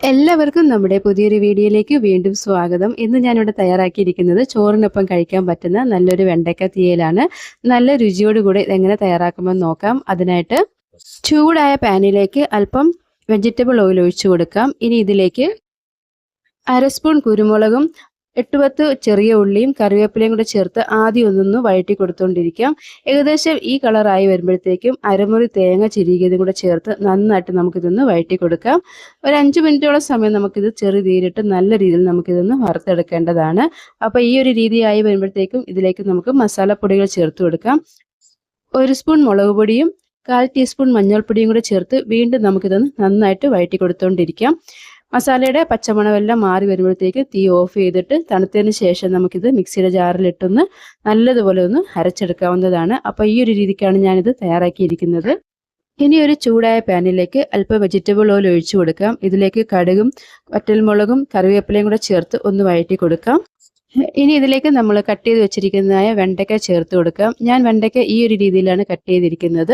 എല്ലാവർക്കും നമ്മുടെ പുതിയൊരു വീഡിയോയിലേക്ക് വീണ്ടും സ്വാഗതം. ഇന്ന് ഞാനിവിടെ തയ്യാറാക്കിയിരിക്കുന്നത് ചോറിനൊപ്പം കഴിക്കാൻ പറ്റുന്ന നല്ലൊരു വെണ്ടയ്ക്ക തീയലാണ്. നല്ല രുചിയോടുകൂടി ഇതെങ്ങനെ തയ്യാറാക്കുമെന്ന് നോക്കാം. അതിനായിട്ട് ചൂടായ പാനിലേക്ക് അല്പം വെജിറ്റബിൾ ഓയിൽ ഒഴിച്ചു കൊടുക്കാം. ഇനി ഇതിലേക്ക് അര സ്പൂൺ കുരുമുളകും 8-10 ചെറിയ ഉള്ളിയും കറിവേപ്പിലയും കൂടെ ചേർത്ത് ആദ്യം ഒന്നൊന്ന് വഴറ്റി കൊടുത്തുകൊണ്ടിരിക്കാം. ഏകദേശം ഈ കളറായി വരുമ്പോഴത്തേക്കും അരമുറി തേങ്ങ ചിരികിയതും കൂടെ ചേർത്ത് നന്നായിട്ട് നമുക്കിതൊന്ന് വഴറ്റി കൊടുക്കാം. ഒരു 5 മിനിറ്റോളം സമയം നമുക്കിത് ചെറു തീയിലിട്ട് നല്ല രീതിയിൽ നമുക്കിതൊന്ന് വറുത്തെടുക്കേണ്ടതാണ്. അപ്പോൾ ഈ ഒരു രീതിയായി വരുമ്പോഴത്തേക്കും ഇതിലേക്ക് നമുക്ക് മസാലപ്പൊടികൾ ചേർത്ത് കൊടുക്കാം. 1 സ്പൂൺ മുളക് പൊടിയും 1/4 ടീസ്പൂൺ മഞ്ഞൾപ്പൊടിയും കൂടെ ചേർത്ത് വീണ്ടും നമുക്കിതൊന്ന് നന്നായിട്ട് വഴറ്റി കൊടുത്തുകൊണ്ടിരിക്കാം. മസാലയുടെ പച്ചമണമെല്ലാം മാറി വരുമ്പോഴത്തേക്ക് തീ ഓഫ് ചെയ്തിട്ട് തണുത്തതിന് ശേഷം നമുക്കിത് മിക്സിയുടെ ജാറിലിട്ടൊന്ന് നല്ലതുപോലെ ഒന്ന് അരച്ചെടുക്കാവുന്നതാണ്. അപ്പോൾ ഈ ഒരു രീതിക്കാണ് ഞാനിത് തയ്യാറാക്കിയിരിക്കുന്നത്. ഇനി ഒരു ചൂടായ പാനിലേക്ക് അല്പം വെജിറ്റബിൾ ഓയിൽ ഒഴിച്ചു കൊടുക്കാം. ഇതിലേക്ക് കടുകും വറ്റൽമുളകും കറിവേപ്പിലയും കൂടെ ചേർത്ത് ഒന്ന് വഴറ്റി കൊടുക്കാം. ഇനി ഇതിലേക്ക് നമ്മൾ കട്ട് ചെയ്ത് വെച്ചിരിക്കുന്നതായ വെണ്ടയ്ക്ക ചേർത്ത് കൊടുക്കാം. ഞാൻ വെണ്ടയ്ക്ക ഈ ഒരു രീതിയിലാണ് കട്ട് ചെയ്തിരിക്കുന്നത്.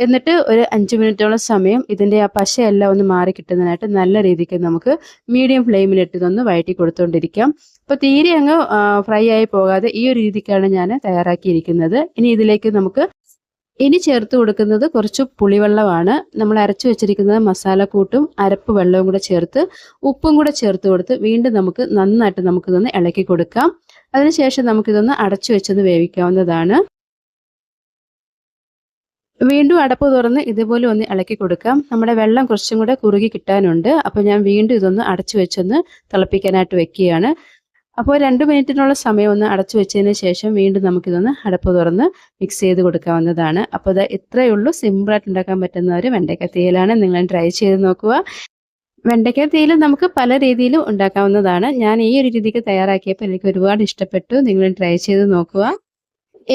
എന്നിട്ട് ഒരു 5 മിനിറ്റോളം സമയം ഇതിൻ്റെ ആ പശയെല്ലാം ഒന്ന് മാറി കിട്ടുന്നതിനായിട്ട് നല്ല രീതിക്ക് നമുക്ക് മീഡിയം ഫ്ലെയിമിലിട്ട് ഇതൊന്ന് വഴറ്റി കൊടുത്തുകൊണ്ടിരിക്കാം. അപ്പോൾ തീരെ അങ്ങ് ഫ്രൈ ആയി പോകാതെ ഈ ഒരു രീതിക്കാണ് ഞാൻ തയ്യാറാക്കിയിരിക്കുന്നത്. ഇനി ഇതിലേക്ക് നമുക്ക് ചേർത്ത് കൊടുക്കുന്നത് കുറച്ച് പുളിവെള്ളമാണ്. നമ്മൾ അരച്ചു വെച്ചിരിക്കുന്നത് മസാലക്കൂട്ടും അരപ്പ് വെള്ളവും കൂടെ ചേർത്ത് ഉപ്പും കൂടെ ചേർത്ത് കൊടുത്ത് വീണ്ടും നമുക്ക് നന്നായിട്ട് നമുക്കിതൊന്ന് ഇളക്കി കൊടുക്കാം. അതിനുശേഷം നമുക്കിതൊന്ന് അടച്ചു വെച്ചൊന്ന് വേവിക്കാവുന്നതാണ്. വീണ്ടും അടപ്പ് തുറന്ന് ഇതുപോലെ ഒന്ന് ഇളക്കി കൊടുക്കാം. നമ്മുടെ വെള്ളം കുറച്ചും കൂടെ കുറുകി കിട്ടാനുണ്ട്. അപ്പോൾ ഞാൻ വീണ്ടും ഇതൊന്ന് അടച്ചു വെച്ചൊന്ന് തിളപ്പിക്കാനായിട്ട് വെക്കുകയാണ്. അപ്പോൾ 2 മിനിറ്റിനുള്ള സമയം ഒന്ന് അടച്ചു വെച്ചതിന് ശേഷം വീണ്ടും നമുക്കിതൊന്ന് അടപ്പ് തുറന്ന് മിക്സ് ചെയ്ത് കൊടുക്കാവുന്നതാണ്. അപ്പോൾ ഇത് ഇത്രയേ ഉള്ളൂ. സിമ്പിളായിട്ട് ഉണ്ടാക്കാൻ പറ്റുന്ന ഒരു വെണ്ടയ്ക്ക തീയലാണ്. നിങ്ങൾ ട്രൈ ചെയ്ത് നോക്കുക. വെണ്ടയ്ക്ക തീയൽ നമുക്ക് പല രീതിയിലും ഉണ്ടാക്കാവുന്നതാണ്. ഞാൻ ഈ ഒരു രീതിക്ക് തയ്യാറാക്കിയപ്പോൾ എനിക്ക് ഒരുപാട് ഇഷ്ടപ്പെട്ടു. നിങ്ങൾ ട്രൈ ചെയ്ത് നോക്കുക.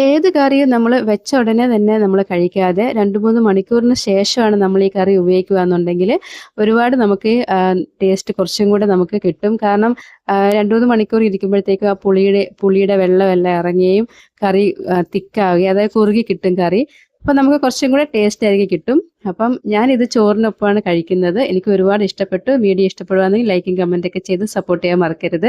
ഏത് കറിയും നമ്മൾ വെച്ച ഉടനെ തന്നെ നമ്മൾ കഴിക്കാതെ 2-3 മണിക്കൂറിന് ശേഷമാണ് നമ്മൾ ഈ കറി ഉപയോഗിക്കുക എന്നുണ്ടെങ്കിൽ ഒരുപാട് നമുക്ക് ടേസ്റ്റ് കുറച്ചും കൂടെ നമുക്ക് കിട്ടും. കാരണം 2-3 മണിക്കൂർ ഇരിക്കുമ്പോഴത്തേക്കും ആ പുളിയുടെ വെള്ളമെല്ലാം ഇറങ്ങുകയും കറി തിക്കാവുകയും അതായത് കുറുകി കിട്ടും കറി. അപ്പം നമുക്ക് കുറച്ചും കൂടെ ടേസ്റ്റ് ആയിരിക്കും കിട്ടും. അപ്പം ഞാനിത് ചോറിനൊപ്പമാണ് കഴിക്കുന്നത്. എനിക്ക് ഒരുപാട് ഇഷ്ടപ്പെട്ടു. വീഡിയോ ഇഷ്ടപ്പെടുകയാണെങ്കിൽ ലൈക്കും കമൻറ്റൊക്കെ ചെയ്ത് സപ്പോർട്ട് ചെയ്യാൻ മറക്കരുത്.